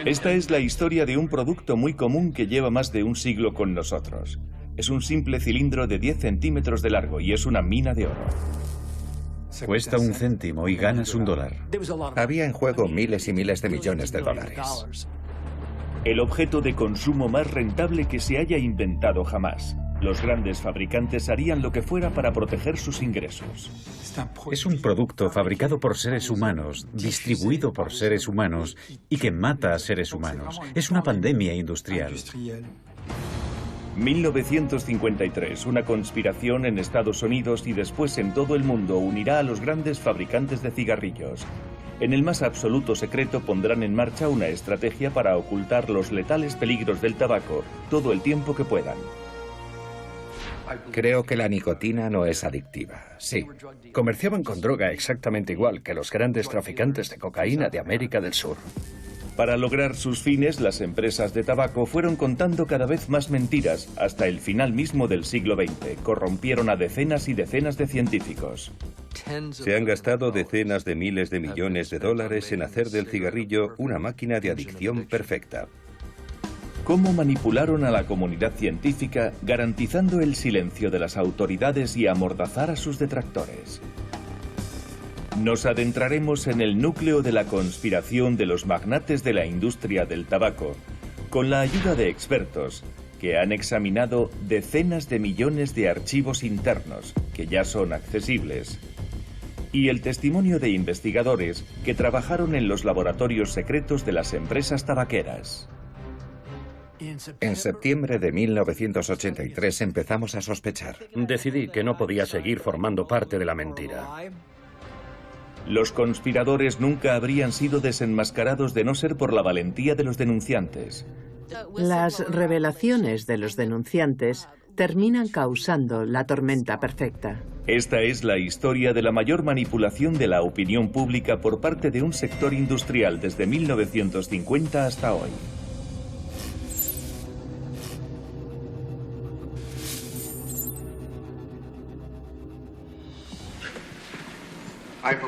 Esta es la historia de un producto muy común que lleva más de un siglo con nosotros. Es un simple cilindro de 10 centímetros de largo y es una mina de oro. Cuesta 1 céntimo y ganas $1. Había en juego miles y miles de millones de dólares. El objeto de consumo más rentable que se haya inventado jamás. Los grandes fabricantes harían lo que fuera para proteger sus ingresos. Es un producto fabricado por seres humanos, distribuido por seres humanos y que mata a seres humanos. Es una pandemia industrial. 1953, una conspiración en Estados Unidos y después en todo el mundo unirá a los grandes fabricantes de cigarrillos. En el más absoluto secreto pondrán en marcha una estrategia para ocultar los letales peligros del tabaco todo el tiempo que puedan. Creo que la nicotina no es adictiva. Sí. Comerciaban con droga exactamente igual que los grandes traficantes de cocaína de América del Sur. Para lograr sus fines, las empresas de tabaco fueron contando cada vez más mentiras hasta el final mismo del siglo XX. Corrompieron a decenas y decenas de científicos. Se han gastado decenas de miles de millones de dólares en hacer del cigarrillo una máquina de adicción perfecta. ¿Cómo manipularon a la comunidad científica, garantizando el silencio de las autoridades y amordazar a sus detractores? Nos adentraremos en el núcleo de la conspiración de los magnates de la industria del tabaco, con la ayuda de expertos que han examinado decenas de millones de archivos internos que ya son accesibles, y el testimonio de investigadores que trabajaron en los laboratorios secretos de las empresas tabaqueras. En septiembre de 1983 empezamos a sospechar. Decidí que no podía seguir formando parte de la mentira. Los conspiradores nunca habrían sido desenmascarados de no ser por la valentía de los denunciantes. Las revelaciones de los denunciantes terminan causando la tormenta perfecta. Esta es la historia de la mayor manipulación de la opinión pública por parte de un sector industrial desde 1950 hasta hoy.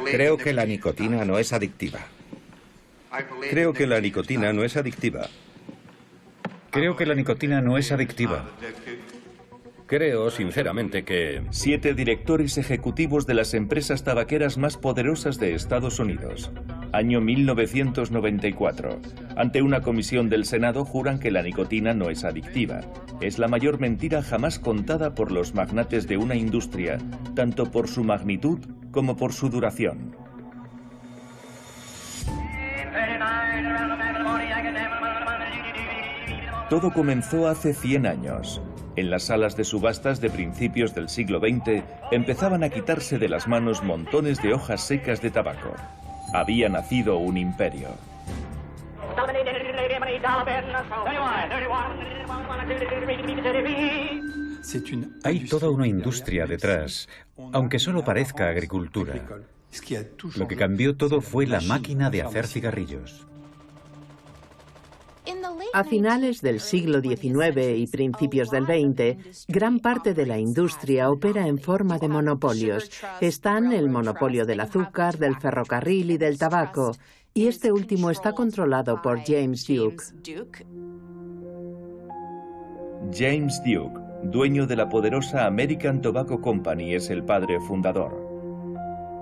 Creo que la nicotina no es adictiva. Creo que la nicotina no es adictiva. Creo que la nicotina no es adictiva. Creo, sinceramente, que... 7 directores ejecutivos de las empresas tabaqueras más poderosas de Estados Unidos. Año 1994. Ante una comisión del Senado juran que la nicotina no es adictiva. Es la mayor mentira jamás contada por los magnates de una industria, tanto por su magnitud como por su duración. Todo comenzó hace 100 años. En las salas de subastas de principios del siglo XX empezaban a quitarse de las manos montones de hojas secas de tabaco. Había nacido un imperio. Hay toda una industria detrás, aunque solo parezca agricultura. Lo que cambió todo fue la máquina de hacer cigarrillos. A finales del siglo XIX y principios del XX, gran parte de la industria opera en forma de monopolios. Están el monopolio del azúcar, del ferrocarril y del tabaco, y este último está controlado por James Duke. James Duke, dueño de la poderosa American Tobacco Company, es el padre fundador.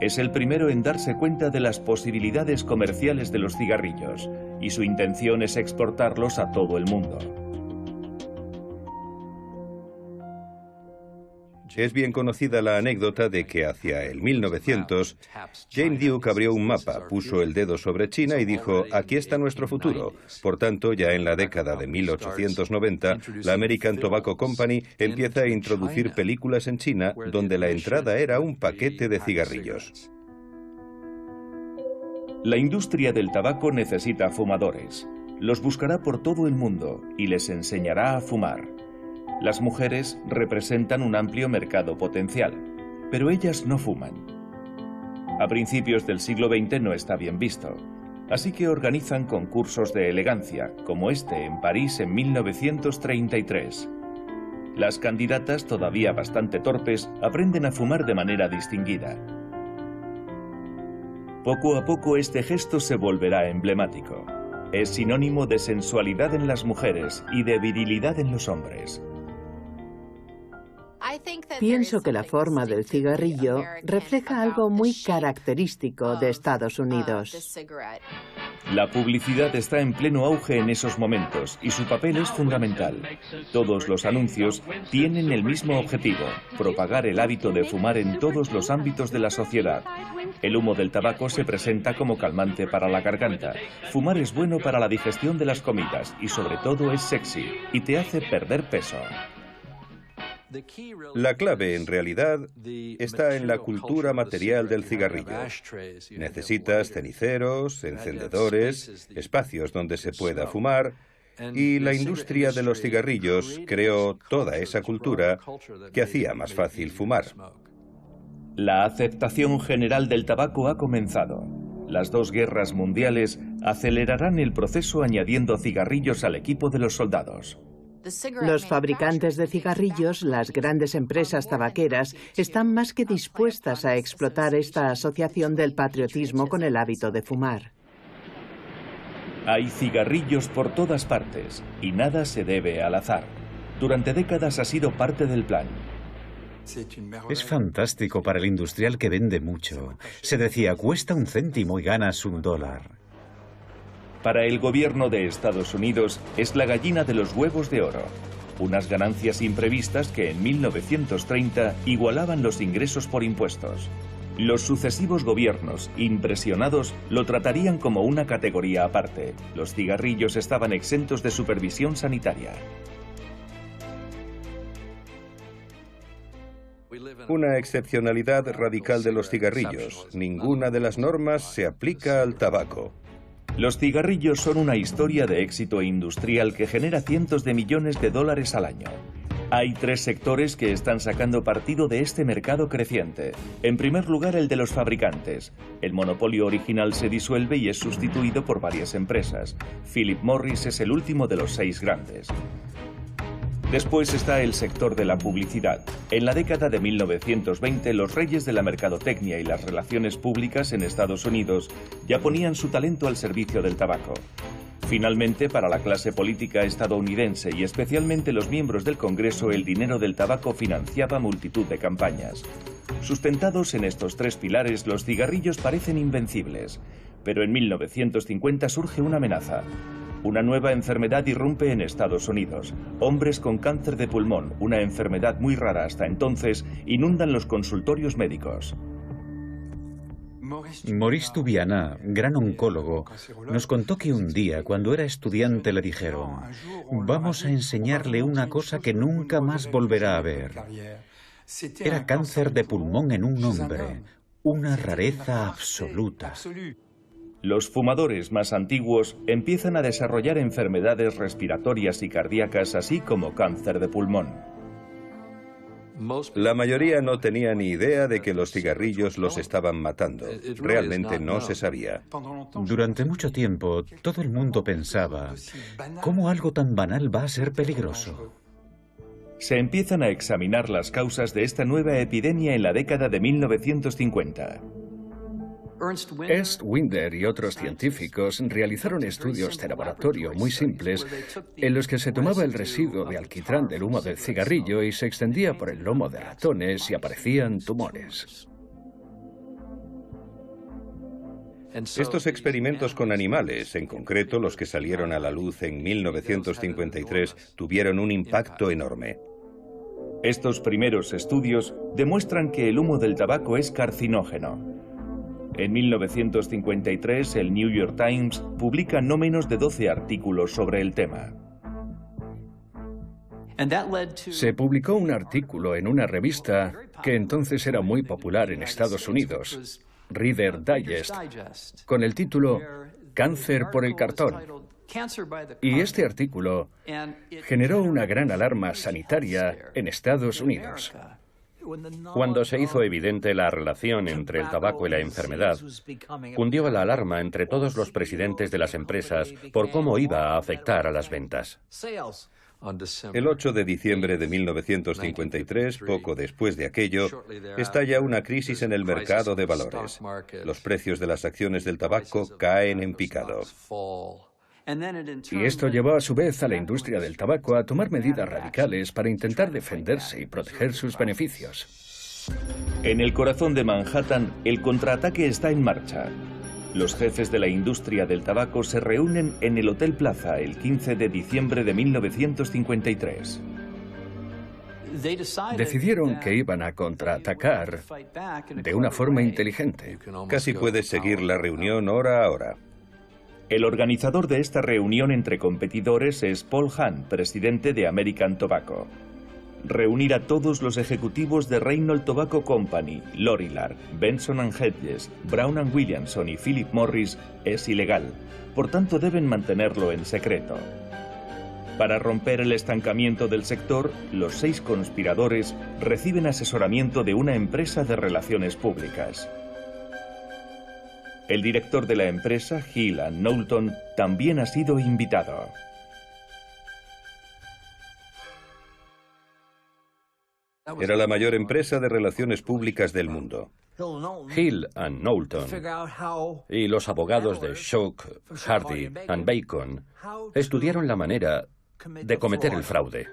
Es el primero en darse cuenta de las posibilidades comerciales de los cigarrillos, y su intención es exportarlos a todo el mundo. Es bien conocida la anécdota de que hacia el 1900, James Duke abrió un mapa, puso el dedo sobre China y dijo: aquí está nuestro futuro. Por tanto, ya en la década de 1890, la American Tobacco Company empieza a introducir películas en China, donde la entrada era un paquete de cigarrillos. La industria del tabaco necesita fumadores. Los buscará por todo el mundo y les enseñará a fumar. Las mujeres representan un amplio mercado potencial, pero ellas no fuman. A principios del siglo XX no está bien visto, así que organizan concursos de elegancia, como este en París en 1933. Las candidatas, todavía bastante torpes, aprenden a fumar de manera distinguida. Poco a poco este gesto se volverá emblemático. Es sinónimo de sensualidad en las mujeres y de virilidad en los hombres. Pienso que la forma del cigarrillo refleja algo muy característico de Estados Unidos. La publicidad está en pleno auge en esos momentos y su papel es fundamental. Todos los anuncios tienen el mismo objetivo: propagar el hábito de fumar en todos los ámbitos de la sociedad. El humo del tabaco se presenta como calmante para la garganta. Fumar es bueno para la digestión de las comidas y sobre todo es sexy y te hace perder peso. La clave, en realidad, está en la cultura material del cigarrillo. Necesitas ceniceros, encendedores, espacios donde se pueda fumar, y la industria de los cigarrillos creó toda esa cultura que hacía más fácil fumar. La aceptación general del tabaco ha comenzado. Las dos guerras mundiales acelerarán el proceso añadiendo cigarrillos al equipo de los soldados. Los fabricantes de cigarrillos, las grandes empresas tabaqueras, están más que dispuestas a explotar esta asociación del patriotismo con el hábito de fumar. Hay cigarrillos por todas partes y nada se debe al azar. Durante décadas ha sido parte del plan. Es fantástico para el industrial que vende mucho. Se decía, cuesta 1 céntimo y ganas $1. Para el gobierno de Estados Unidos es la gallina de los huevos de oro. Unas ganancias imprevistas que en 1930 igualaban los ingresos por impuestos. Los sucesivos gobiernos, impresionados, lo tratarían como una categoría aparte. Los cigarrillos estaban exentos de supervisión sanitaria. Una excepcionalidad radical de los cigarrillos. Ninguna de las normas se aplica al tabaco. Los cigarrillos son una historia de éxito industrial que genera cientos de millones de dólares al año. Hay 3 sectores que están sacando partido de este mercado creciente. En primer lugar, el de los fabricantes. El monopolio original se disuelve y es sustituido por varias empresas. Philip Morris es el último de los 6 grandes. Después está el sector de la publicidad. En la década de 1920, los reyes de la mercadotecnia y las relaciones públicas en Estados Unidos ya ponían su talento al servicio del tabaco. Finalmente, para la clase política estadounidense y especialmente los miembros del Congreso, el dinero del tabaco financiaba multitud de campañas. Sustentados en estos 3 pilares, los cigarrillos parecen invencibles. Pero en 1950 surge una amenaza. Una nueva enfermedad irrumpe en Estados Unidos. Hombres con cáncer de pulmón, una enfermedad muy rara hasta entonces, inundan los consultorios médicos. Maurice Tubiana, gran oncólogo, nos contó que un día, cuando era estudiante, le dijeron: vamos a enseñarle una cosa que nunca más volverá a ver. Era cáncer de pulmón en un hombre, una rareza absoluta. Los fumadores más antiguos empiezan a desarrollar enfermedades respiratorias y cardíacas, así como cáncer de pulmón. La mayoría no tenía ni idea de que los cigarrillos los estaban matando. Realmente no se sabía. Durante mucho tiempo, todo el mundo pensaba, ¿cómo algo tan banal va a ser peligroso? Se empiezan a examinar las causas de esta nueva epidemia en la década de 1950. Ernst Winder y otros científicos realizaron estudios de laboratorio muy simples en los que se tomaba el residuo de alquitrán del humo del cigarrillo y se extendía por el lomo de ratones y aparecían tumores. Estos experimentos con animales, en concreto los que salieron a la luz en 1953, tuvieron un impacto enorme. Estos primeros estudios demuestran que el humo del tabaco es carcinógeno. En 1953, el New York Times publica no menos de 12 artículos sobre el tema. Se publicó un artículo en una revista que entonces era muy popular en Estados Unidos, Reader Digest, con el título Cáncer por el cartón. Y este artículo generó una gran alarma sanitaria en Estados Unidos. Cuando se hizo evidente la relación entre el tabaco y la enfermedad, cundió la alarma entre todos los presidentes de las empresas por cómo iba a afectar a las ventas. El 8 de diciembre de 1953, poco después de aquello, estalla una crisis en el mercado de valores. Los precios de las acciones del tabaco caen en picado. Y esto llevó a su vez a la industria del tabaco a tomar medidas radicales para intentar defenderse y proteger sus beneficios. En el corazón de Manhattan, el contraataque está en marcha. Los jefes de la industria del tabaco se reúnen en el Hotel Plaza el 15 de diciembre de 1953. Decidieron que iban a contraatacar de una forma inteligente. Casi puedes seguir la reunión hora a hora. El organizador de esta reunión entre competidores es Paul Hahn, presidente de American Tobacco. Reunir a todos los ejecutivos de Reynolds Tobacco Company, Lorillard, Benson & Hedges, Brown & Williamson y Philip Morris es ilegal, por tanto deben mantenerlo en secreto. Para romper el estancamiento del sector, los 6 conspiradores reciben asesoramiento de una empresa de relaciones públicas. El director de la empresa, Hill & Knowlton, también ha sido invitado. Era la mayor empresa de relaciones públicas del mundo. Hill & Knowlton y los abogados de Shook, Hardy & Bacon estudiaron la manera de cometer el fraude.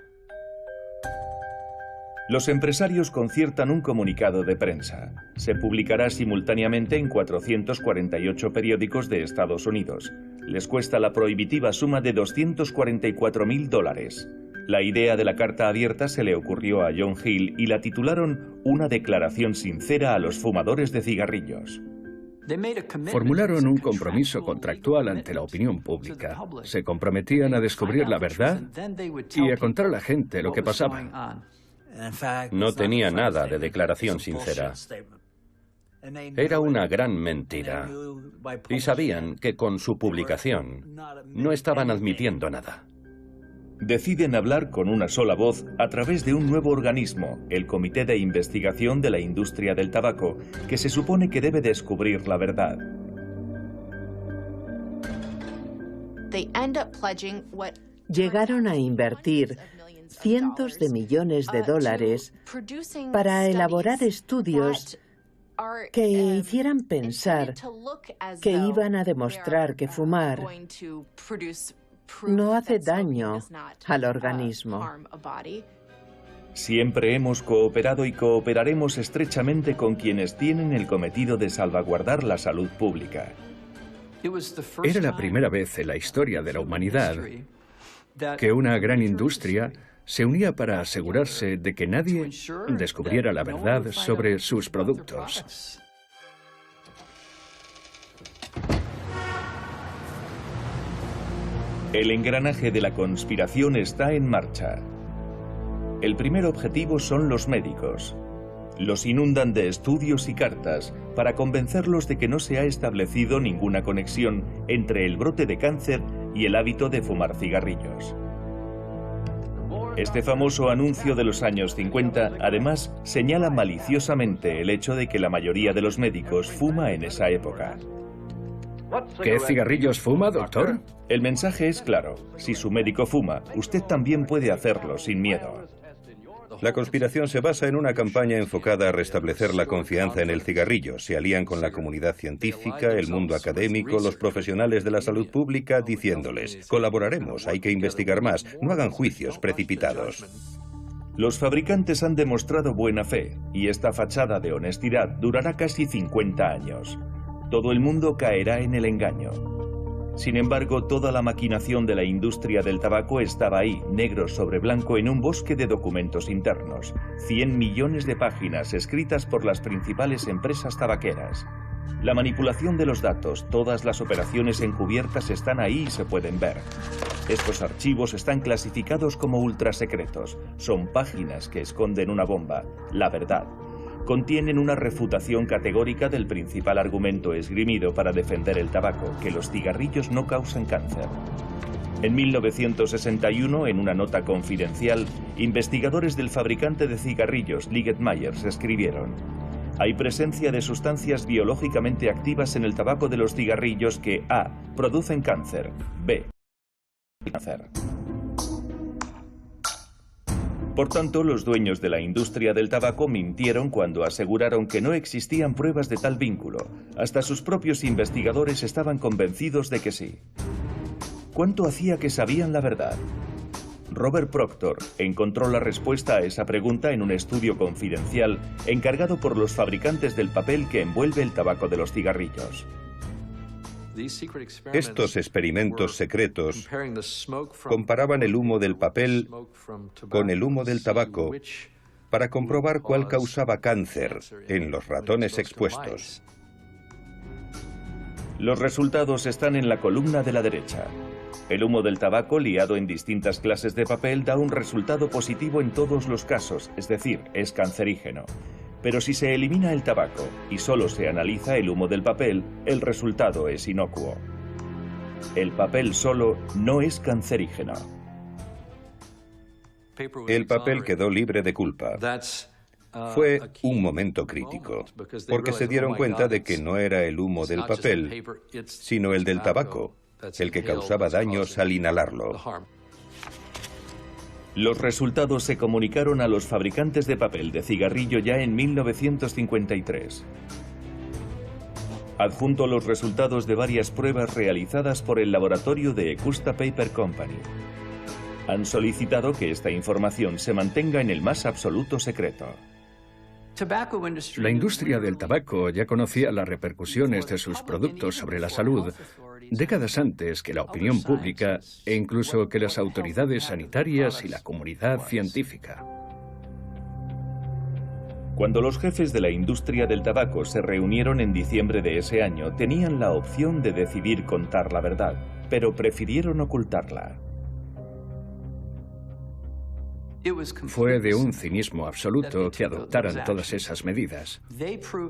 Los empresarios conciertan un comunicado de prensa. Se publicará simultáneamente en 448 periódicos de Estados Unidos. Les cuesta la prohibitiva suma de $244.000. La idea de la carta abierta se le ocurrió a John Hill y la titularon Una declaración sincera a los fumadores de cigarrillos. Formularon un compromiso contractual ante la opinión pública. Se comprometían a descubrir la verdad y a contar a la gente lo que pasaba. No tenía nada de declaración sincera. Era una gran mentira. Y sabían que con su publicación no estaban admitiendo nada. Deciden hablar con una sola voz a través de un nuevo organismo, el Comité de Investigación de la Industria del Tabaco, que se supone que debe descubrir la verdad. Llegaron a invertir cientos de millones de dólares para elaborar estudios que hicieran pensar que iban a demostrar que fumar no hace daño al organismo. Siempre hemos cooperado y cooperaremos estrechamente con quienes tienen el cometido de salvaguardar la salud pública. Era la primera vez en la historia de la humanidad que una gran industria se unía para asegurarse de que nadie descubriera la verdad sobre sus productos. El engranaje de la conspiración está en marcha. El primer objetivo son los médicos. Los inundan de estudios y cartas para convencerlos de que no se ha establecido ninguna conexión entre el brote de cáncer y el hábito de fumar cigarrillos. Este famoso anuncio de los años 50, además, señala maliciosamente el hecho de que la mayoría de los médicos fuma en esa época. ¿Qué cigarrillos fuma, doctor? El mensaje es claro. Si su médico fuma, usted también puede hacerlo sin miedo. La conspiración se basa en una campaña enfocada a restablecer la confianza en el cigarrillo. Se alían con la comunidad científica, el mundo académico, los profesionales de la salud pública, diciéndoles: colaboraremos, hay que investigar más, no hagan juicios precipitados. Los fabricantes han demostrado buena fe, y esta fachada de honestidad durará casi 50 años. Todo el mundo caerá en el engaño. Sin embargo, toda la maquinación de la industria del tabaco estaba ahí, negro sobre blanco, en un bosque de documentos internos. 100 millones de páginas escritas por las principales empresas tabaqueras. La manipulación de los datos, todas las operaciones encubiertas están ahí y se pueden ver. Estos archivos están clasificados como ultrasecretos. Son páginas que esconden una bomba, la verdad. Contienen una refutación categórica del principal argumento esgrimido para defender el tabaco, que los cigarrillos no causan cáncer. En 1961, en una nota confidencial, investigadores del fabricante de cigarrillos Liggett Myers escribieron: hay presencia de sustancias biológicamente activas en el tabaco de los cigarrillos que A. producen cáncer, B. cáncer. Por tanto, los dueños de la industria del tabaco mintieron cuando aseguraron que no existían pruebas de tal vínculo. Hasta sus propios investigadores estaban convencidos de que sí. ¿Cuánto hacía que sabían la verdad? Robert Proctor encontró la respuesta a esa pregunta en un estudio confidencial encargado por los fabricantes del papel que envuelve el tabaco de los cigarrillos. Estos experimentos secretos comparaban el humo del papel con el humo del tabaco para comprobar cuál causaba cáncer en los ratones expuestos. Los resultados están en la columna de la derecha. El humo del tabaco liado en distintas clases de papel da un resultado positivo en todos los casos, es decir, es cancerígeno. Pero si se elimina el tabaco y solo se analiza el humo del papel, el resultado es inocuo. El papel solo no es cancerígeno. El papel quedó libre de culpa. Fue un momento crítico, porque se dieron cuenta de que no era el humo del papel, sino el del tabaco, el que causaba daños al inhalarlo. Los resultados se comunicaron a los fabricantes de papel de cigarrillo ya en 1953. Adjunto los resultados de varias pruebas realizadas por el laboratorio de Augusta Paper Company. Han solicitado que esta información se mantenga en el más absoluto secreto. La industria del tabaco ya conocía las repercusiones de sus productos sobre la salud décadas antes que la opinión pública e incluso que las autoridades sanitarias y la comunidad científica. Cuando los jefes de la industria del tabaco se reunieron en diciembre de ese año, tenían la opción de decidir contar la verdad, pero prefirieron ocultarla. Fue de un cinismo absoluto que adoptaran todas esas medidas.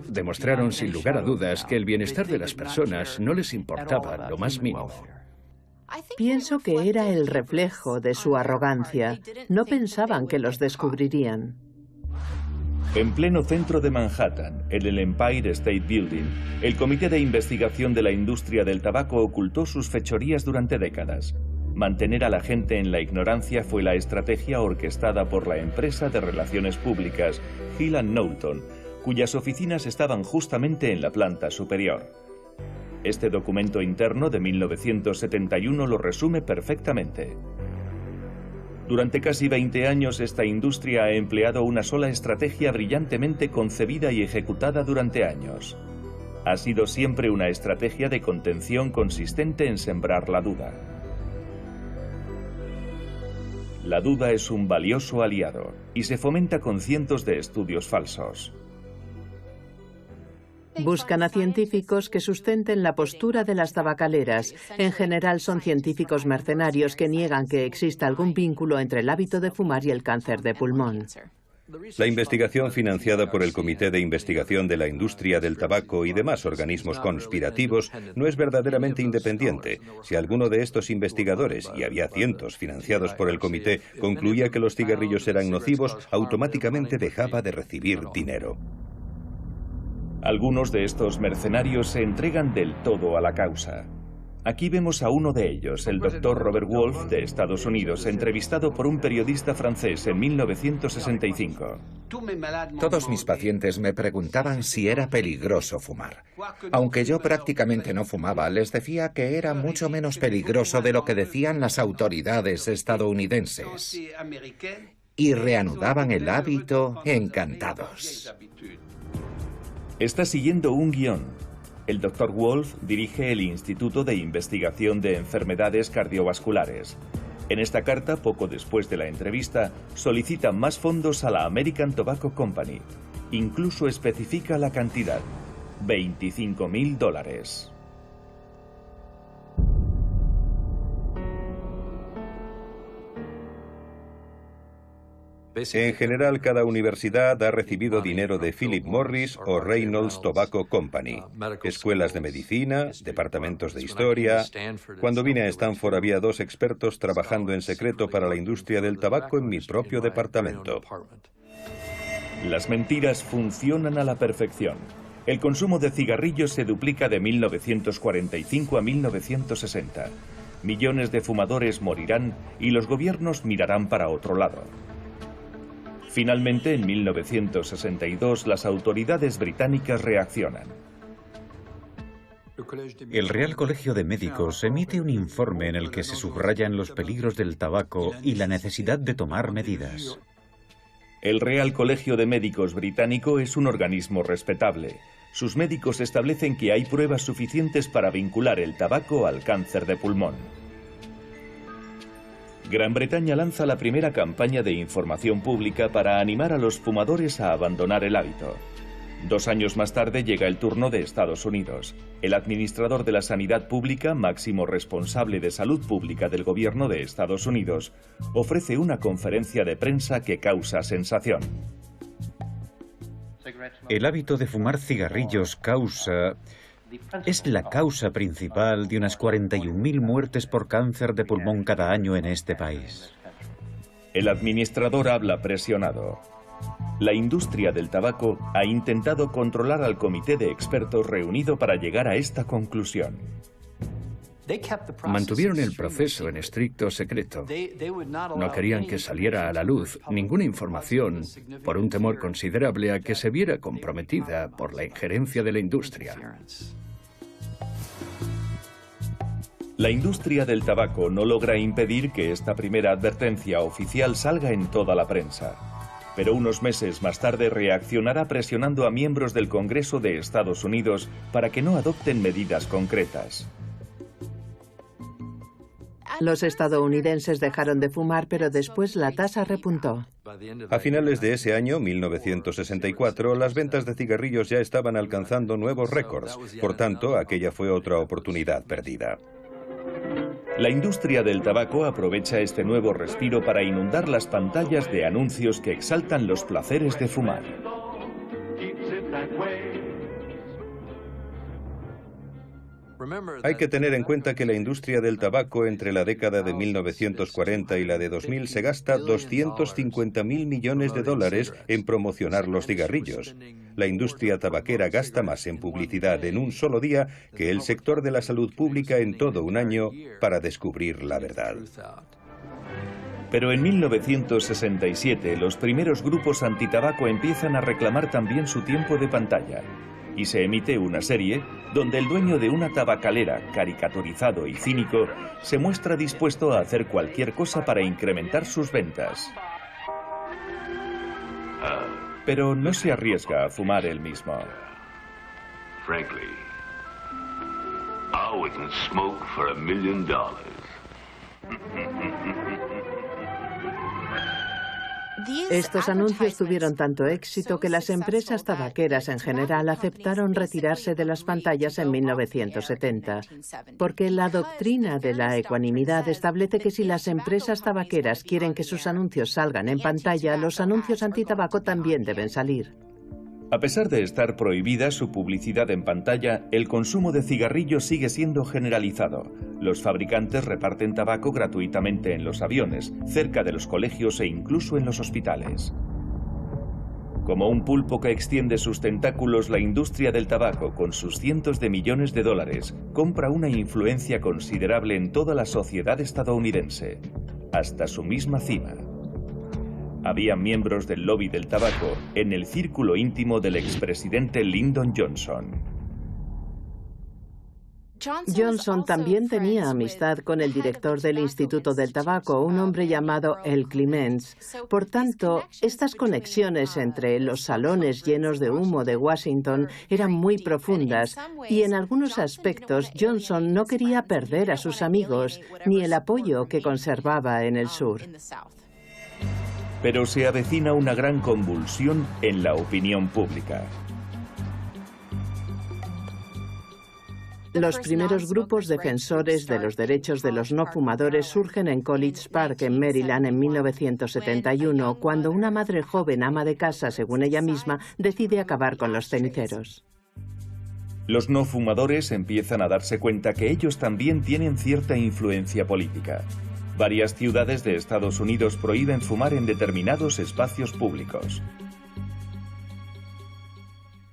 Demostraron sin lugar a dudas que el bienestar de las personas no les importaba lo más mínimo. Pienso que era el reflejo de su arrogancia. No pensaban que los descubrirían. En pleno centro de Manhattan, en el Empire State Building, el Comité de Investigación de la Industria del Tabaco ocultó sus fechorías durante décadas. Mantener a la gente en la ignorancia fue la estrategia orquestada por la empresa de relaciones públicas Hill & Knowlton, cuyas oficinas estaban justamente en la planta superior. Este documento interno de 1971 lo resume perfectamente. Durante casi 20 años, esta industria ha empleado una sola estrategia brillantemente concebida y ejecutada durante años. Ha sido siempre una estrategia de contención consistente en sembrar la duda. La duda es un valioso aliado y se fomenta con cientos de estudios falsos. Buscan a científicos que sustenten la postura de las tabacaleras. En general son científicos mercenarios que niegan que exista algún vínculo entre el hábito de fumar y el cáncer de pulmón. La investigación financiada por el Comité de Investigación de la Industria del Tabaco y demás organismos conspirativos no es verdaderamente independiente. Si alguno de estos investigadores, y había cientos financiados por el comité, concluía que los cigarrillos eran nocivos, automáticamente dejaba de recibir dinero. Algunos de estos mercenarios se entregan del todo a la causa. Aquí vemos a uno de ellos, el Dr. Robert Wolfe de Estados Unidos, entrevistado por un periodista francés en 1965. Todos mis pacientes me preguntaban si era peligroso fumar. Aunque yo prácticamente no fumaba, les decía que era mucho menos peligroso de lo que decían las autoridades estadounidenses. Y reanudaban el hábito encantados. Está siguiendo un guión. El Dr. Wolfe dirige el Instituto de Investigación de Enfermedades Cardiovasculares. En esta carta, poco después de la entrevista, solicita más fondos a la American Tobacco Company. Incluso especifica la cantidad: $25.000. En general, cada universidad ha recibido dinero de Philip Morris o Reynolds Tobacco Company, escuelas de medicina, departamentos de historia. Cuando vine a Stanford había 2 expertos trabajando en secreto para la industria del tabaco en mi propio departamento. Las mentiras funcionan a la perfección. El consumo de cigarrillos se duplica de 1945 a 1960. Millones de fumadores morirán y los gobiernos mirarán para otro lado. Finalmente, en 1962, las autoridades británicas reaccionan. El Real Colegio de Médicos emite un informe en el que se subrayan los peligros del tabaco y la necesidad de tomar medidas. El Real Colegio de Médicos británico es un organismo respetable. Sus médicos establecen que hay pruebas suficientes para vincular el tabaco al cáncer de pulmón. Gran Bretaña lanza la primera campaña de información pública para animar a los fumadores a abandonar el hábito. 2 años más tarde llega el turno de Estados Unidos. El administrador de la sanidad pública, máximo responsable de salud pública del gobierno de Estados Unidos, ofrece una conferencia de prensa que causa sensación. El hábito de fumar cigarrillos es la causa principal de unas 41.000 muertes por cáncer de pulmón cada año en este país. El administrador habla presionado. La industria del tabaco ha intentado controlar al comité de expertos reunido para llegar a esta conclusión. Mantuvieron el proceso en estricto secreto. No querían que saliera a la luz ninguna información por un temor considerable a que se viera comprometida por la injerencia de la industria. La industria del tabaco no logra impedir que esta primera advertencia oficial salga en toda la prensa. Pero unos meses más tarde reaccionará presionando a miembros del Congreso de Estados Unidos para que no adopten medidas concretas. Los estadounidenses dejaron de fumar, pero después la tasa repuntó. A finales de ese año, 1964, las ventas de cigarrillos ya estaban alcanzando nuevos récords. Por tanto, aquella fue otra oportunidad perdida. La industria del tabaco aprovecha este nuevo respiro para inundar las pantallas de anuncios que exaltan los placeres de fumar. Hay que tener en cuenta que la industria del tabaco entre la década de 1940 y la de 2000 se gasta 250.000 millones de dólares en promocionar los cigarrillos. La industria tabaquera gasta más en publicidad en un solo día que el sector de la salud pública en todo un año para descubrir la verdad. Pero en 1967 los primeros grupos antitabaco empiezan a reclamar también su tiempo de pantalla. Y se emite una serie donde el dueño de una tabacalera, caricaturizado y cínico, se muestra dispuesto a hacer cualquier cosa para incrementar sus ventas. Pero no se arriesga a fumar él mismo. Frankly, I wouldn't smoke for $1 million. Estos anuncios tuvieron tanto éxito que las empresas tabaqueras en general aceptaron retirarse de las pantallas en 1970, porque la doctrina de la ecuanimidad establece que si las empresas tabaqueras quieren que sus anuncios salgan en pantalla, los anuncios antitabaco también deben salir. A pesar de estar prohibida su publicidad en pantalla, el consumo de cigarrillos sigue siendo generalizado. Los fabricantes reparten tabaco gratuitamente en los aviones, cerca de los colegios e incluso en los hospitales. Como un pulpo que extiende sus tentáculos, la industria del tabaco, con sus cientos de millones de dólares, compra una influencia considerable en toda la sociedad estadounidense, hasta su misma cima. Había miembros del lobby del tabaco en el círculo íntimo del expresidente Lyndon Johnson. Johnson también tenía amistad con el director del Instituto del Tabaco, un hombre llamado El Clements. Por tanto, estas conexiones entre los salones llenos de humo de Washington eran muy profundas y en algunos aspectos Johnson no quería perder a sus amigos ni el apoyo que conservaba en el sur. Pero se avecina una gran convulsión en la opinión pública. Los primeros grupos defensores de los derechos de los no fumadores surgen en College Park, en Maryland, en 1971, cuando una madre joven, ama de casa, según ella misma, decide acabar con los ceniceros. Los no fumadores empiezan a darse cuenta que ellos también tienen cierta influencia política. Varias ciudades de Estados Unidos prohíben fumar en determinados espacios públicos.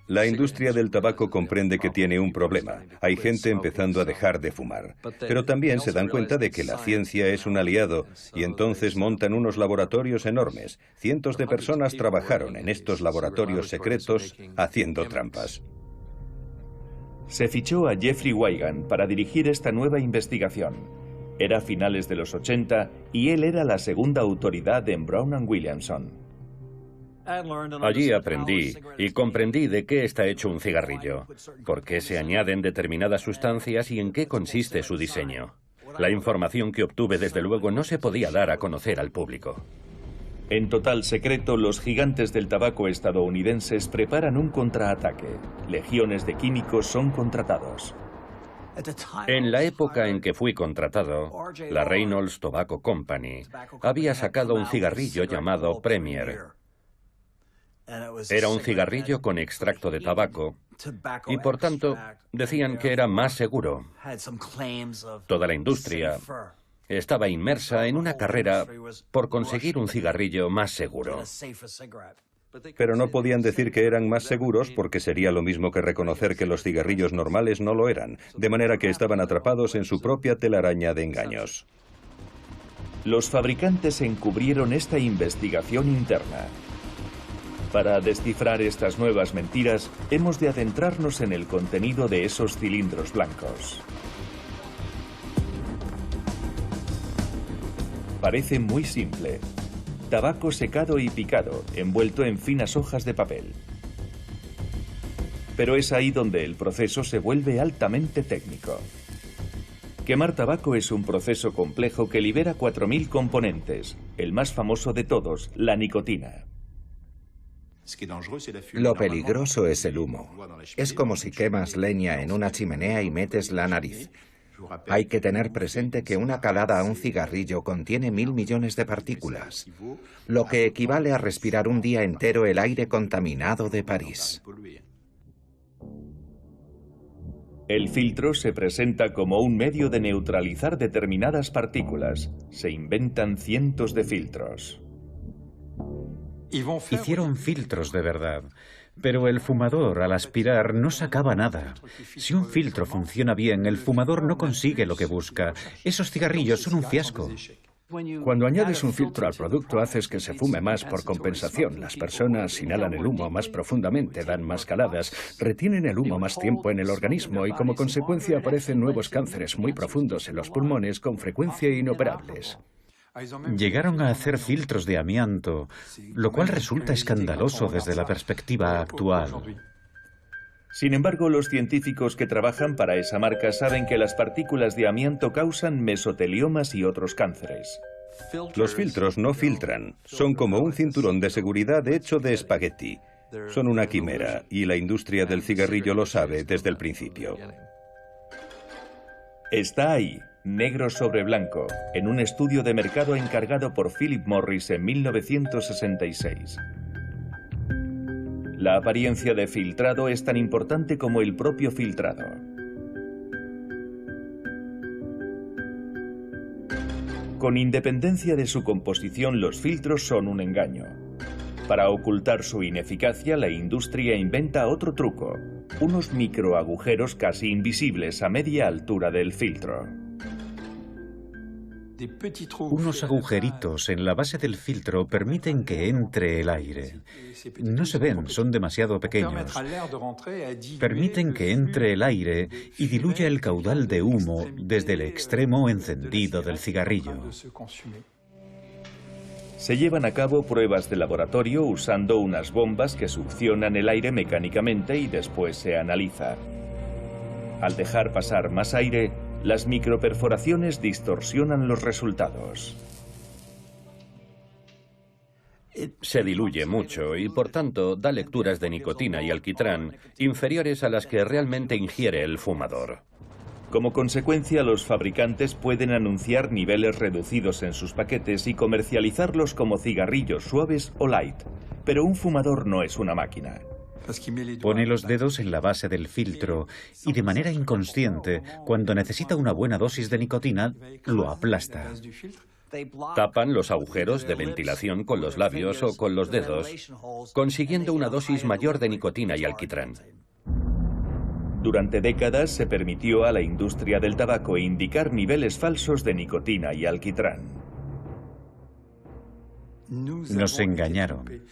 La industria del tabaco comprende que tiene un problema. Hay gente empezando a dejar de fumar. Pero también se dan cuenta de que la ciencia es un aliado y entonces montan unos laboratorios enormes. Cientos de personas trabajaron en estos laboratorios secretos haciendo trampas. Se fichó a Jeffrey Wigand para dirigir esta nueva investigación. Era finales de los 80 y él era la segunda autoridad en Brown & Williamson. Allí aprendí y comprendí de qué está hecho un cigarrillo, por qué se añaden determinadas sustancias y en qué consiste su diseño. La información que obtuve, desde luego, no se podía dar a conocer al público. En total secreto, los gigantes del tabaco estadounidenses preparan un contraataque. Legiones de químicos son contratados. En la época en que fui contratado, la Reynolds Tobacco Company había sacado un cigarrillo llamado Premier. Era un cigarrillo con extracto de tabaco y, por tanto, decían que era más seguro. Toda la industria estaba inmersa en una carrera por conseguir un cigarrillo más seguro. Pero no podían decir que eran más seguros porque sería lo mismo que reconocer que los cigarrillos normales no lo eran, de manera que estaban atrapados en su propia telaraña de engaños. Los fabricantes encubrieron esta investigación interna. Para descifrar estas nuevas mentiras, hemos de adentrarnos en el contenido de esos cilindros blancos. Parece muy simple. Tabaco secado y picado, envuelto en finas hojas de papel. Pero es ahí donde el proceso se vuelve altamente técnico. Quemar tabaco es un proceso complejo que libera 4000 componentes, el más famoso de todos, la nicotina. Lo peligroso es el humo. Es como si quemas leña en una chimenea y metes la nariz. Hay que tener presente que una calada a un cigarrillo contiene 1000 millones de partículas, lo que equivale a respirar un día entero el aire contaminado de París. El filtro se presenta como un medio de neutralizar determinadas partículas. Se inventan cientos de filtros. Hicieron filtros de verdad, pero el fumador al aspirar no sacaba nada. Si un filtro funciona bien, el fumador no consigue lo que busca. Esos cigarrillos son un fiasco. Cuando añades un filtro al producto, haces que se fume más por compensación. Las personas inhalan el humo más profundamente, dan más caladas, retienen el humo más tiempo en el organismo y como consecuencia aparecen nuevos cánceres muy profundos en los pulmones con frecuencia inoperables. Llegaron a hacer filtros de amianto, lo cual resulta escandaloso desde la perspectiva actual. Sin embargo, los científicos que trabajan para esa marca saben que las partículas de amianto causan mesoteliomas y otros cánceres. Los filtros no filtran, son como un cinturón de seguridad hecho de espagueti. Son una quimera y la industria del cigarrillo lo sabe desde el principio. Está ahí, negro sobre blanco, en un estudio de mercado encargado por Philip Morris en 1966. La apariencia de filtrado es tan importante como el propio filtrado. Con independencia de su composición, los filtros son un engaño. Para ocultar su ineficacia, la industria inventa otro truco, unos microagujeros casi invisibles a media altura del filtro. Unos agujeritos en la base del filtro permiten que entre el aire. No se ven, son demasiado pequeños. Permiten que entre el aire y diluya el caudal de humo desde el extremo encendido del cigarrillo. Se llevan a cabo pruebas de laboratorio usando unas bombas que succionan el aire mecánicamente y después se analiza. Al dejar pasar más aire, las microperforaciones distorsionan los resultados. Se diluye mucho y, por tanto, da lecturas de nicotina y alquitrán inferiores a las que realmente ingiere el fumador. Como consecuencia, los fabricantes pueden anunciar niveles reducidos en sus paquetes y comercializarlos como cigarrillos suaves o light. Pero un fumador no es una máquina. Pone los dedos en la base del filtro y de manera inconsciente, cuando necesita una buena dosis de nicotina, lo aplasta. Tapan los agujeros de ventilación con los labios o con los dedos, consiguiendo una dosis mayor de nicotina y alquitrán. Durante décadas se permitió a la industria del tabaco indicar niveles falsos de nicotina y alquitrán. Nos engañaron.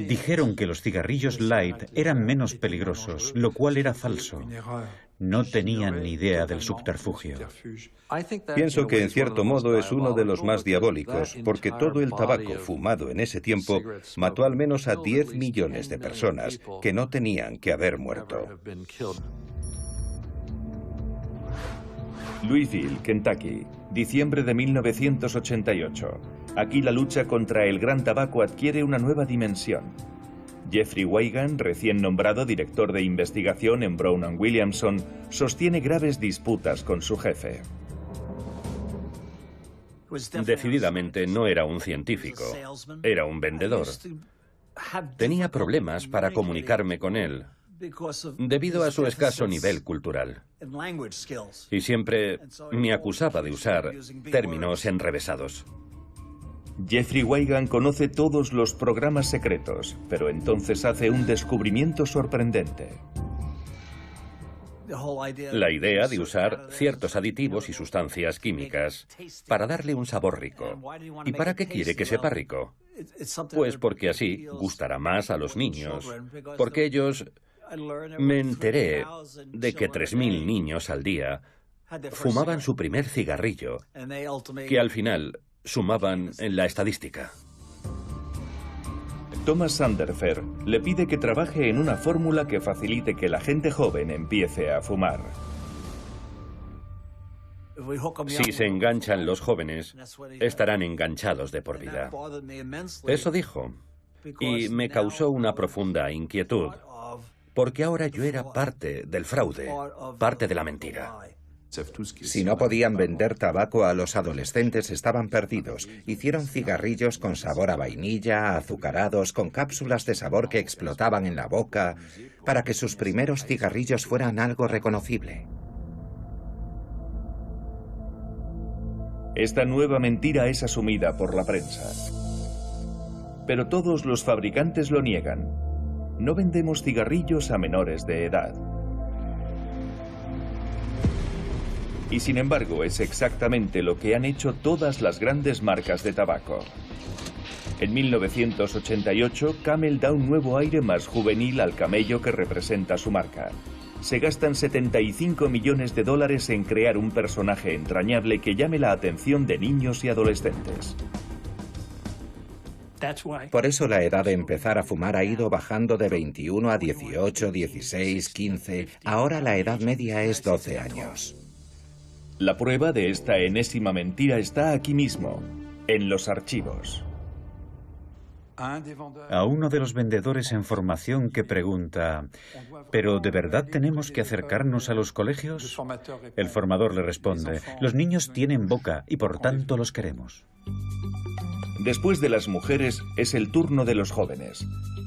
Dijeron que los cigarrillos light eran menos peligrosos, lo cual era falso. No tenían ni idea del subterfugio. Pienso que en cierto modo es uno de los más diabólicos, porque todo el tabaco fumado en ese tiempo mató al menos a 10 millones de personas que no tenían que haber muerto. Louisville, Kentucky, diciembre de 1988. Aquí la lucha contra el gran tabaco adquiere una nueva dimensión. Jeffrey Wigand, recién nombrado director de investigación en Brown & Williamson, sostiene graves disputas con su jefe. Decididamente no era un científico, era un vendedor. Tenía problemas para comunicarme con él, debido a su escaso nivel cultural. Y siempre me acusaba de usar términos enrevesados. Jeffrey Wigand conoce todos los programas secretos, pero entonces hace un descubrimiento sorprendente. La idea de usar ciertos aditivos y sustancias químicas para darle un sabor rico. ¿Y para qué quiere que sepa rico? Pues porque así gustará más a los niños, porque ellos... Me enteré de que 3.000 niños al día fumaban su primer cigarrillo, que al final sumaban en la estadística. Thomas Sanderfer le pide que trabaje en una fórmula que facilite que la gente joven empiece a fumar. Si se enganchan los jóvenes, estarán enganchados de por vida. Eso dijo, y me causó una profunda inquietud, porque ahora yo era parte del fraude, parte de la mentira. Si no podían vender tabaco a los adolescentes, estaban perdidos. Hicieron cigarrillos con sabor a vainilla, azucarados, con cápsulas de sabor que explotaban en la boca, para que sus primeros cigarrillos fueran algo reconocible. Esta nueva mentira es asumida por la prensa. Pero todos los fabricantes lo niegan. No vendemos cigarrillos a menores de edad. Y sin embargo, es exactamente lo que han hecho todas las grandes marcas de tabaco. En 1988, Camel da un nuevo aire más juvenil al camello que representa su marca. Se gastan $75 millones en crear un personaje entrañable que llame la atención de niños y adolescentes. Por eso la edad de empezar a fumar ha ido bajando de 21 a 18, 16, 15. Ahora la edad media es 12 años. La prueba de esta enésima mentira está aquí mismo, en los archivos. A uno de los vendedores en formación que pregunta, ¿pero de verdad tenemos que acercarnos a los colegios? El formador le responde, los niños tienen boca y por tanto los queremos. Después de las mujeres, es el turno de los jóvenes.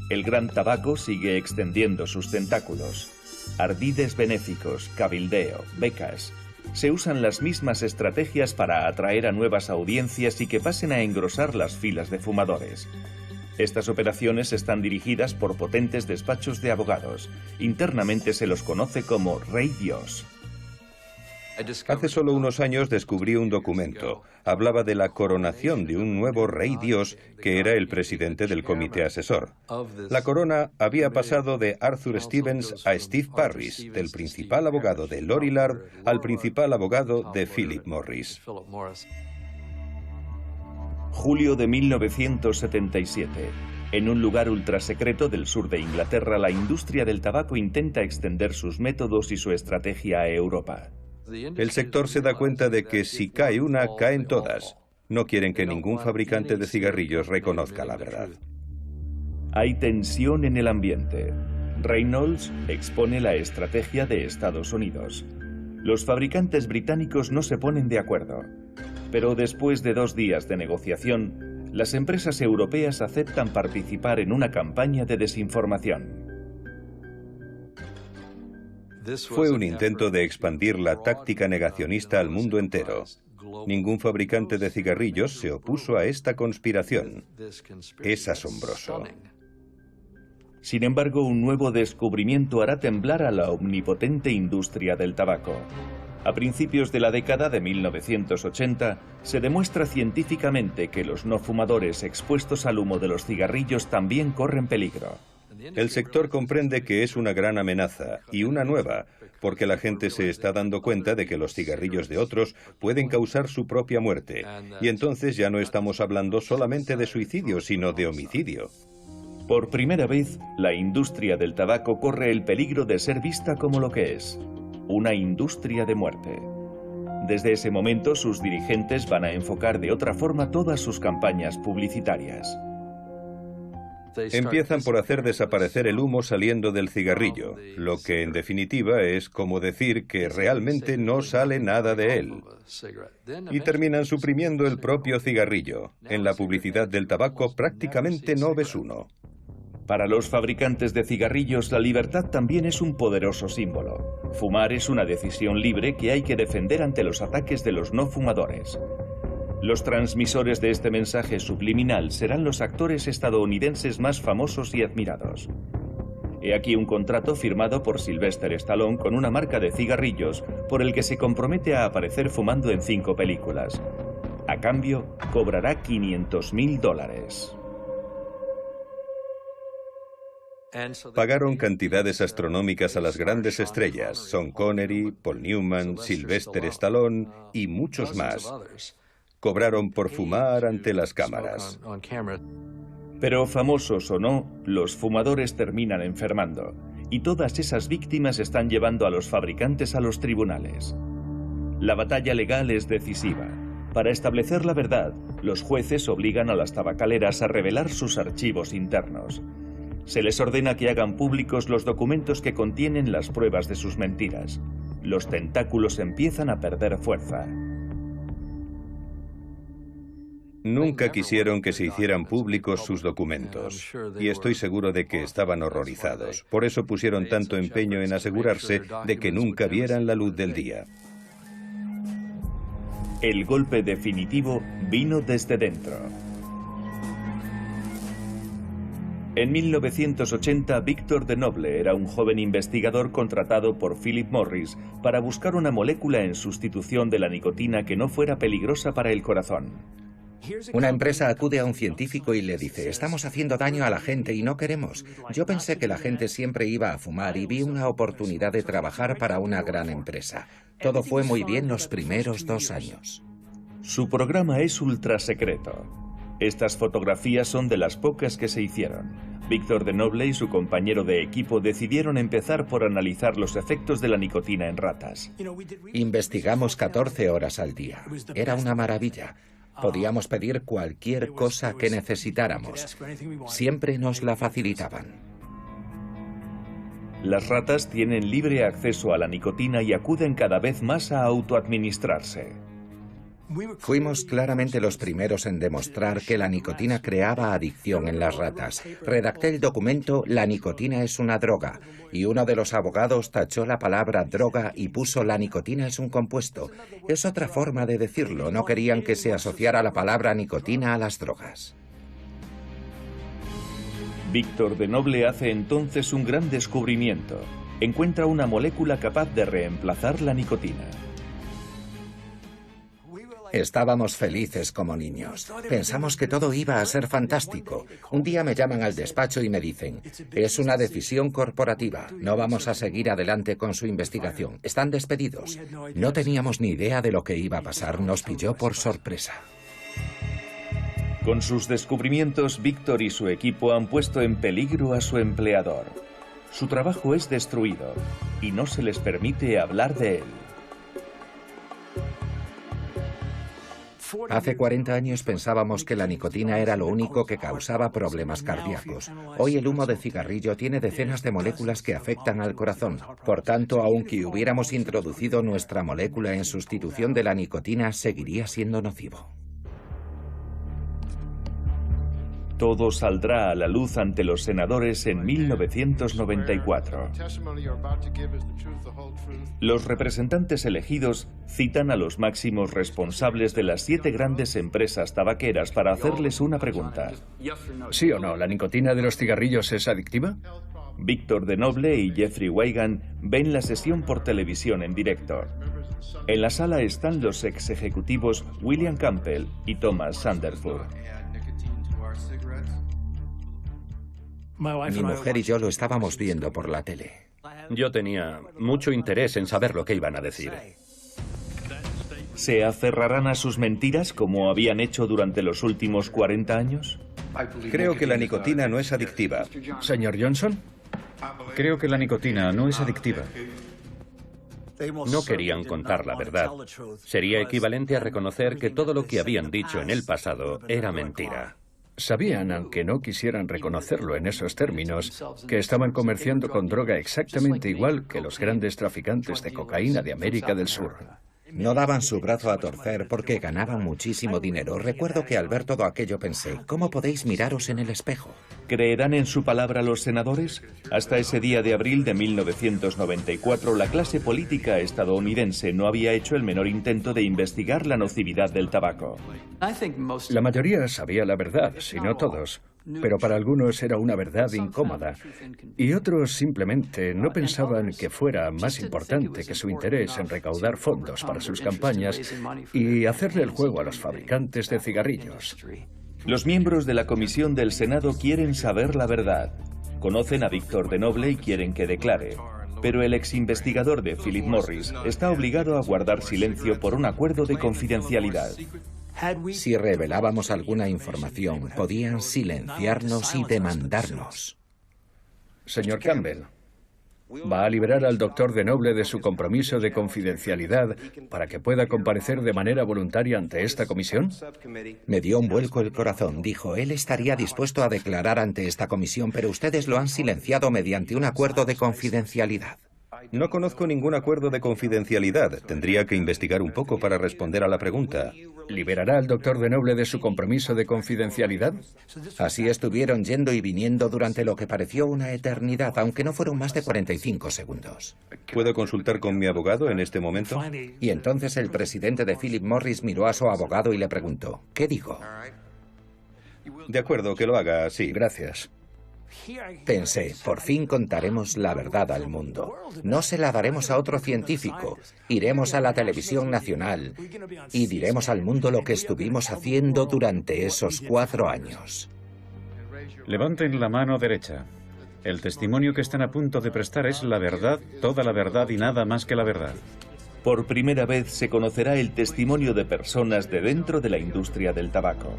El gran tabaco sigue extendiendo sus tentáculos. Ardides benéficos, cabildeo, becas. Se usan las mismas estrategias para atraer a nuevas audiencias y que pasen a engrosar las filas de fumadores. Estas operaciones están dirigidas por potentes despachos de abogados. Internamente se los conoce como Rey Dios. Hace solo unos años descubrí un documento. Hablaba de la coronación de un nuevo rey Dios que era el presidente del comité asesor. La corona había pasado de Arthur Stevens a Steve Parris, del principal abogado de Lorillard al principal abogado de Philip Morris. Julio de 1977. En un lugar ultrasecreto del sur de Inglaterra, la industria del tabaco intenta extender sus métodos y su estrategia a Europa. El sector se da cuenta de que si cae una, caen todas. No quieren que ningún fabricante de cigarrillos reconozca la verdad. Hay tensión en el ambiente. Reynolds expone la estrategia de Estados Unidos. Los fabricantes británicos no se ponen de acuerdo. Pero después de 2 días de negociación, las empresas europeas aceptan participar en una campaña de desinformación. Fue un intento de expandir la táctica negacionista al mundo entero. Ningún fabricante de cigarrillos se opuso a esta conspiración. Es asombroso. Sin embargo, un nuevo descubrimiento hará temblar a la omnipotente industria del tabaco. A principios de la década de 1980, se demuestra científicamente que los no fumadores expuestos al humo de los cigarrillos también corren peligro. El sector comprende que es una gran amenaza, y una nueva, porque la gente se está dando cuenta de que los cigarrillos de otros pueden causar su propia muerte, y entonces ya no estamos hablando solamente de suicidio, sino de homicidio. Por primera vez, la industria del tabaco corre el peligro de ser vista como lo que es, una industria de muerte. Desde ese momento, sus dirigentes van a enfocar de otra forma todas sus campañas publicitarias. Empiezan por hacer desaparecer el humo saliendo del cigarrillo, lo que en definitiva es como decir que realmente no sale nada de él. Y terminan suprimiendo el propio cigarrillo. En la publicidad del tabaco prácticamente no ves uno. Para los fabricantes de cigarrillos, la libertad también es un poderoso símbolo. Fumar es una decisión libre que hay que defender ante los ataques de los no fumadores. Los transmisores de este mensaje subliminal serán los actores estadounidenses más famosos y admirados. He aquí un contrato firmado por Sylvester Stallone con una marca de cigarrillos por el que se compromete a aparecer fumando en 5 películas. A cambio, cobrará $500.000. Pagaron cantidades astronómicas a las grandes estrellas, Sean Connery, Paul Newman, Sylvester Stallone y muchos más. Cobraron por fumar ante las cámaras. Pero famosos o no, los fumadores terminan enfermando, y todas esas víctimas están llevando a los fabricantes a los tribunales. La batalla legal es decisiva. Para establecer la verdad, los jueces obligan a las tabacaleras a revelar sus archivos internos. Se les ordena que hagan públicos los documentos que contienen las pruebas de sus mentiras. Los tentáculos empiezan a perder fuerza. Nunca quisieron que se hicieran públicos sus documentos, y estoy seguro de que estaban horrorizados. Por eso pusieron tanto empeño en asegurarse de que nunca vieran la luz del día. El golpe definitivo vino desde dentro. En 1980, Victor Denoble era un joven investigador contratado por Philip Morris para buscar una molécula en sustitución de la nicotina que no fuera peligrosa para el corazón. Una empresa acude a un científico y le dice: estamos haciendo daño a la gente y no queremos. Yo pensé que la gente siempre iba a fumar y vi una oportunidad de trabajar para una gran empresa. Todo fue muy bien los primeros 2 años. Su programa es ultra secreto. Estas fotografías son de las pocas que se hicieron. Victor Denoble y su compañero de equipo decidieron empezar por analizar los efectos de la nicotina en ratas. Investigamos 14 horas al día. Era una maravilla. Podíamos pedir cualquier cosa que necesitáramos. Siempre nos la facilitaban. Las ratas tienen libre acceso a la nicotina y acuden cada vez más a autoadministrarse. Fuimos claramente los primeros en demostrar que la nicotina creaba adicción en las ratas. Redacté el documento "La nicotina es una droga", y uno de los abogados tachó la palabra droga y puso "la nicotina es un compuesto". Es otra forma de decirlo, no querían que se asociara la palabra nicotina a las drogas. Victor Denoble hace entonces un gran descubrimiento. Encuentra una molécula capaz de reemplazar la nicotina. Estábamos felices como niños. Pensamos que todo iba a ser fantástico. Un día me llaman al despacho y me dicen: es una decisión corporativa. No vamos a seguir adelante con su investigación. Están despedidos. No teníamos ni idea de lo que iba a pasar. Nos pilló por sorpresa. Con sus descubrimientos, Victor y su equipo han puesto en peligro a su empleador. Su trabajo es destruido y no se les permite hablar de él. Hace 40 años pensábamos que la nicotina era lo único que causaba problemas cardíacos. Hoy el humo de cigarrillo tiene decenas de moléculas que afectan al corazón. Por tanto, aunque hubiéramos introducido nuestra molécula en sustitución de la nicotina, seguiría siendo nocivo. Todo saldrá a la luz ante los senadores en 1994. Los representantes elegidos citan a los máximos responsables de las 7 grandes empresas tabaqueras para hacerles una pregunta. ¿Sí o no, la nicotina de los cigarrillos es adictiva? Victor Denoble y Jeffrey Wigand ven la sesión por televisión en directo. En la sala están los ex ejecutivos William Campbell y Thomas Sanderford. Mi mujer y yo lo estábamos viendo por la tele. Yo tenía mucho interés en saber lo que iban a decir. ¿Se aferrarán a sus mentiras como habían hecho durante los últimos 40 años? Creo que la nicotina no es adictiva. Señor Johnson. Creo que la nicotina no es adictiva. No querían contar la verdad. Sería equivalente a reconocer que todo lo que habían dicho en el pasado era mentira. Sabían, aunque no quisieran reconocerlo en esos términos, que estaban comerciando con droga exactamente igual que los grandes traficantes de cocaína de América del Sur. No daban su brazo a torcer porque ganaban muchísimo dinero. Recuerdo que al ver todo aquello pensé, ¿cómo podéis miraros en el espejo? ¿Creerán en su palabra los senadores? Hasta ese día de abril de 1994, la clase política estadounidense no había hecho el menor intento de investigar la nocividad del tabaco. La mayoría sabía la verdad, si no todos, pero para algunos era una verdad incómoda, y otros simplemente no pensaban que fuera más importante que su interés en recaudar fondos para sus campañas y hacerle el juego a los fabricantes de cigarrillos. Los miembros de la comisión del Senado quieren saber la verdad. Conocen a Víctor de Noble y quieren que declare. Pero el ex investigador de Philip Morris está obligado a guardar silencio por un acuerdo de confidencialidad. Si revelábamos alguna información, podían silenciarnos y demandarnos. Señor Campbell, ¿va a liberar al doctor de Noble de su compromiso de confidencialidad para que pueda comparecer de manera voluntaria ante esta comisión? Me dio un vuelco el corazón. Dijo, él estaría dispuesto a declarar ante esta comisión, pero ustedes lo han silenciado mediante un acuerdo de confidencialidad. No conozco ningún acuerdo de confidencialidad. Tendría que investigar un poco para responder a la pregunta. ¿Liberará al doctor de Noble de su compromiso de confidencialidad? Así estuvieron yendo y viniendo durante lo que pareció una eternidad, aunque no fueron más de 45 segundos. ¿Puedo consultar con mi abogado en este momento? Y entonces el presidente de Philip Morris miró a su abogado y le preguntó, ¿qué digo? De acuerdo, que lo haga, sí. Gracias. Pensé, por fin contaremos la verdad al mundo. No se la daremos a otro científico. Iremos a la televisión nacional y diremos al mundo lo que estuvimos haciendo durante esos 4 años. Levanten la mano derecha. El testimonio que están a punto de prestar es la verdad, toda la verdad y nada más que la verdad. Por primera vez se conocerá el testimonio de personas de dentro de la industria del tabaco.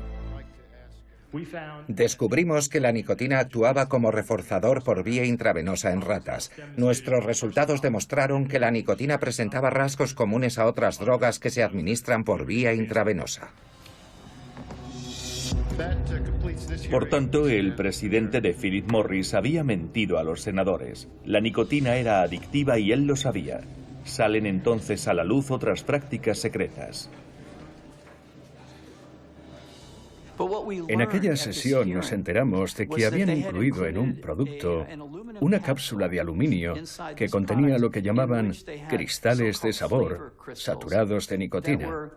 Descubrimos que la nicotina actuaba como reforzador por vía intravenosa en ratas. Nuestros resultados demostraron que la nicotina presentaba rasgos comunes a otras drogas que se administran por vía intravenosa. Por tanto, el presidente de Philip Morris había mentido a los senadores. La nicotina era adictiva y él lo sabía. Salen entonces a la luz otras prácticas secretas. En aquella sesión nos enteramos de que habían incluido en un producto una cápsula de aluminio que contenía lo que llamaban cristales de sabor saturados de nicotina.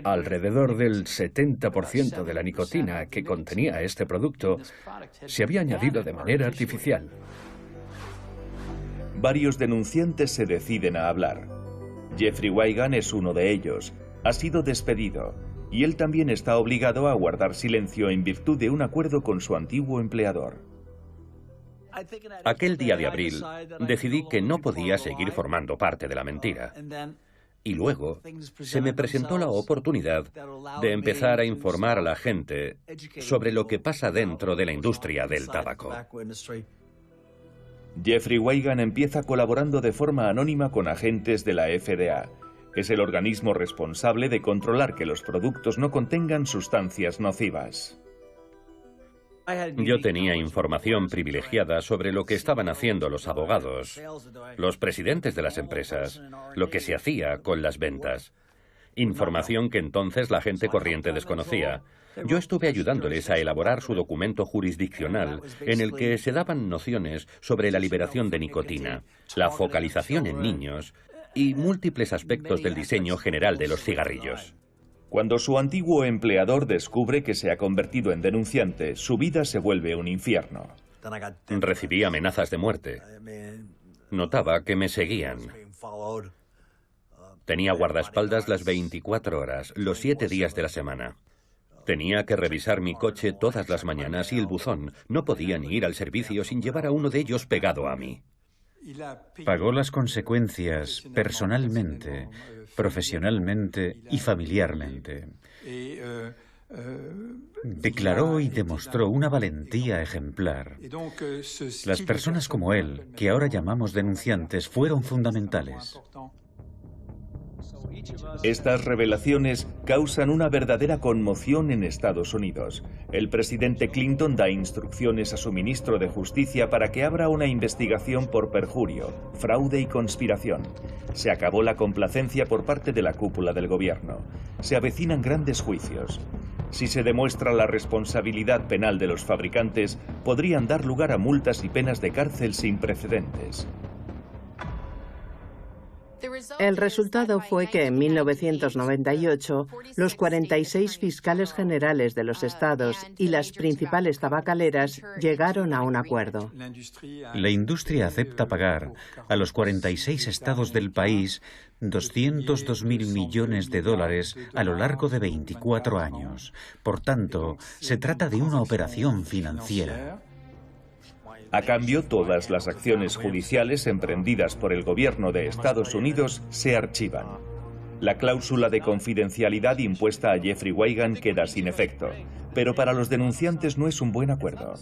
Alrededor del 70% de la nicotina que contenía este producto se había añadido de manera artificial. Varios denunciantes se deciden a hablar. Jeffrey Wigand es uno de ellos. Ha sido despedido. Y él también está obligado a guardar silencio en virtud de un acuerdo con su antiguo empleador. Aquel día de abril decidí que no podía seguir formando parte de la mentira. Y luego se me presentó la oportunidad de empezar a informar a la gente sobre lo que pasa dentro de la industria del tabaco. Jeffrey Wigand empieza colaborando de forma anónima con agentes de la FDA. Es el organismo responsable de controlar que los productos no contengan sustancias nocivas. Yo tenía información privilegiada sobre lo que estaban haciendo los abogados, los presidentes de las empresas, lo que se hacía con las ventas. Información que entonces la gente corriente desconocía. Yo estuve ayudándoles a elaborar su documento jurisdiccional en el que se daban nociones sobre la liberación de nicotina, la focalización en niños y múltiples aspectos del diseño general de los cigarrillos. Cuando su antiguo empleador descubre que se ha convertido en denunciante, su vida se vuelve un infierno. Recibí amenazas de muerte. Notaba que me seguían. Tenía guardaespaldas las 24 horas, los 7 días de la semana. Tenía que revisar mi coche todas las mañanas y el buzón. No podía ni ir al servicio sin llevar a uno de ellos pegado a mí. Pagó las consecuencias personalmente, profesionalmente y familiarmente. Declaró y demostró una valentía ejemplar. Las personas como él, que ahora llamamos denunciantes, fueron fundamentales. Estas revelaciones causan una verdadera conmoción en Estados Unidos. El presidente Clinton da instrucciones a su ministro de Justicia para que abra una investigación por perjurio, fraude y conspiración. Se acabó la complacencia por parte de la cúpula del gobierno. Se avecinan grandes juicios. Si se demuestra la responsabilidad penal de los fabricantes, podrían dar lugar a multas y penas de cárcel sin precedentes. El resultado fue que en 1998 los 46 fiscales generales de los estados y las principales tabacaleras llegaron a un acuerdo. La industria acepta pagar a los 46 estados del país 202.000 millones de dólares a lo largo de 24 años. Por tanto, se trata de una operación financiera. A cambio, todas las acciones judiciales emprendidas por el gobierno de Estados Unidos se archivan. La cláusula de confidencialidad impuesta a Jeffrey Wigand queda sin efecto, pero para los denunciantes no es un buen acuerdo.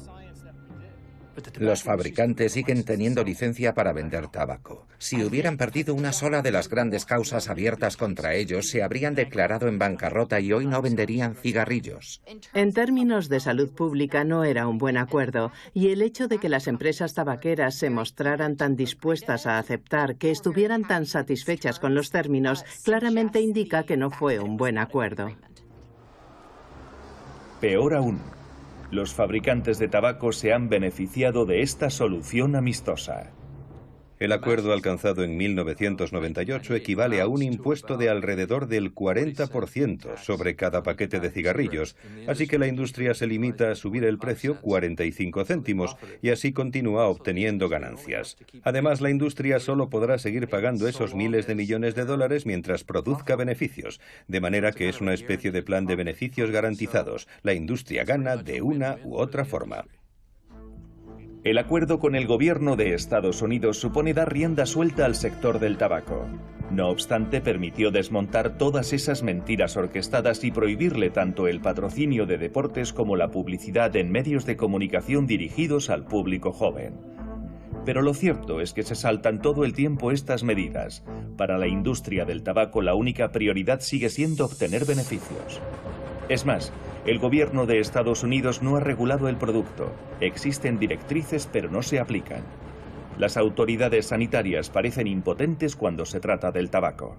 Los fabricantes siguen teniendo licencia para vender tabaco. Si hubieran perdido una sola de las grandes causas abiertas contra ellos, se habrían declarado en bancarrota y hoy no venderían cigarrillos. En términos de salud pública no era un buen acuerdo, y el hecho de que las empresas tabaqueras se mostraran tan dispuestas a aceptar, que estuvieran tan satisfechas con los términos, claramente indica que no fue un buen acuerdo. Peor aún, los fabricantes de tabaco se han beneficiado de esta solución amistosa. El acuerdo alcanzado en 1998 equivale a un impuesto de alrededor del 40% sobre cada paquete de cigarrillos, así que la industria se limita a subir el precio 45 céntimos y así continúa obteniendo ganancias. Además, la industria solo podrá seguir pagando esos miles de millones de dólares mientras produzca beneficios, de manera que es una especie de plan de beneficios garantizados. La industria gana de una u otra forma. El acuerdo con el gobierno de Estados Unidos supone dar rienda suelta al sector del tabaco. No obstante, permitió desmontar todas esas mentiras orquestadas y prohibirle tanto el patrocinio de deportes como la publicidad en medios de comunicación dirigidos al público joven. Pero lo cierto es que se saltan todo el tiempo estas medidas. Para la industria del tabaco, la única prioridad sigue siendo obtener beneficios. Es más, el gobierno de Estados Unidos no ha regulado el producto. Existen directrices, pero no se aplican. Las autoridades sanitarias parecen impotentes cuando se trata del tabaco.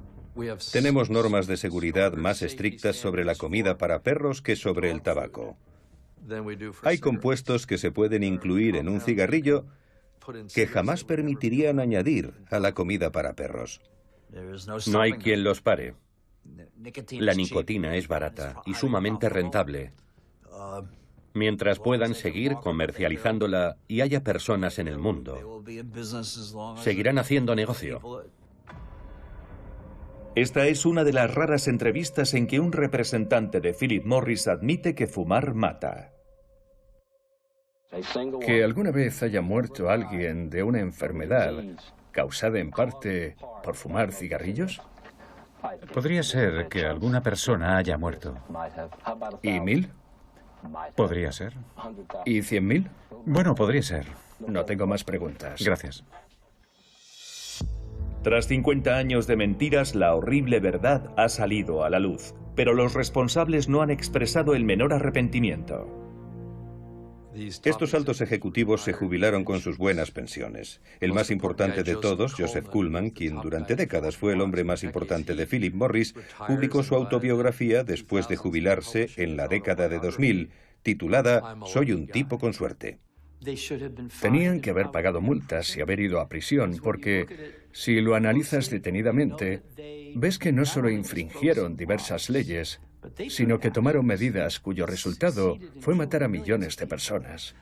Tenemos normas de seguridad más estrictas sobre la comida para perros que sobre el tabaco. Hay compuestos que se pueden incluir en un cigarrillo que jamás permitirían añadir a la comida para perros. No hay quien los pare. La nicotina es barata y sumamente rentable. Mientras puedan seguir comercializándola y haya personas en el mundo, seguirán haciendo negocio. Esta es una de las raras entrevistas en que un representante de Philip Morris admite que fumar mata. Que alguna vez haya muerto alguien de una enfermedad causada en parte por fumar cigarrillos. Podría ser que alguna persona haya muerto. ¿Y 1000? Podría ser. ¿Y 100.000? Bueno, podría ser. No tengo más preguntas. Gracias. Tras 50 años de mentiras, la horrible verdad ha salido a la luz, pero los responsables no han expresado el menor arrepentimiento. Estos altos ejecutivos se jubilaron con sus buenas pensiones. El más importante de todos, Joseph Kuhlman, quien durante décadas fue el hombre más importante de Philip Morris, publicó su autobiografía después de jubilarse en la década de 2000, titulada Soy un tipo con suerte. Tenían que haber pagado multas y haber ido a prisión, porque si lo analizas detenidamente, ves que no solo infringieron diversas leyes, sino que tomaron medidas cuyo resultado fue matar a millones de personas,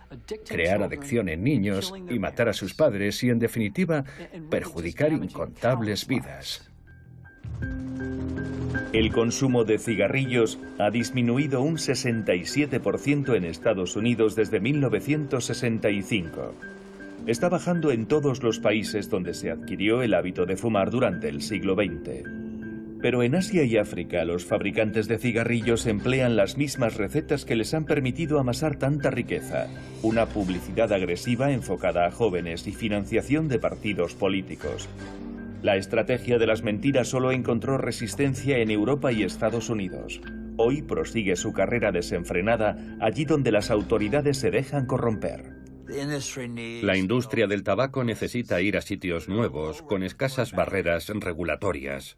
crear adicción en niños y matar a sus padres y, en definitiva, perjudicar incontables vidas. El consumo de cigarrillos ha disminuido un 67% en Estados Unidos desde 1965. Está bajando en todos los países donde se adquirió el hábito de fumar durante el siglo XX. Pero en Asia y África los fabricantes de cigarrillos emplean las mismas recetas que les han permitido amasar tanta riqueza: una publicidad agresiva enfocada a jóvenes y financiación de partidos políticos. La estrategia de las mentiras solo encontró resistencia en Europa y Estados Unidos. Hoy prosigue su carrera desenfrenada allí donde las autoridades se dejan corromper. La industria del tabaco necesita ir a sitios nuevos, con escasas barreras regulatorias,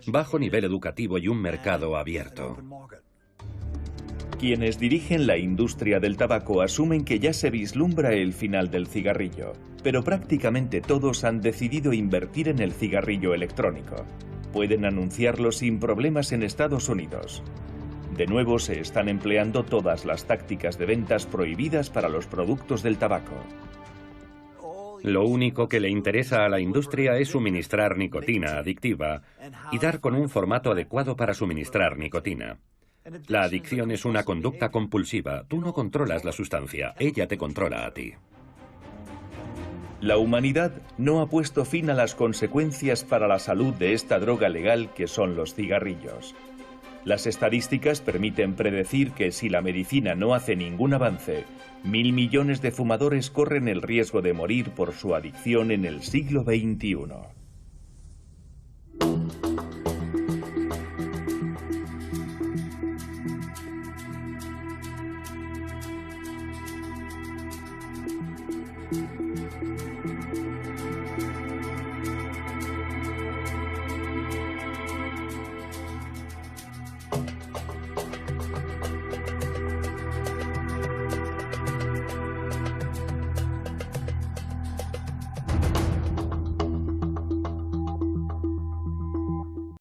bajo nivel educativo y un mercado abierto. Quienes dirigen la industria del tabaco asumen que ya se vislumbra el final del cigarrillo, pero prácticamente todos han decidido invertir en el cigarrillo electrónico. Pueden anunciarlo sin problemas en Estados Unidos. De nuevo se están empleando todas las tácticas de ventas prohibidas para los productos del tabaco. Lo único que le interesa a la industria es suministrar nicotina adictiva y dar con un formato adecuado para suministrar nicotina. La adicción es una conducta compulsiva. Tú no controlas la sustancia, ella te controla a ti. La humanidad no ha puesto fin a las consecuencias para la salud de esta droga legal que son los cigarrillos. Las estadísticas permiten predecir que si la medicina no hace ningún avance, 1.000 millones de fumadores corren el riesgo de morir por su adicción en el siglo XXI.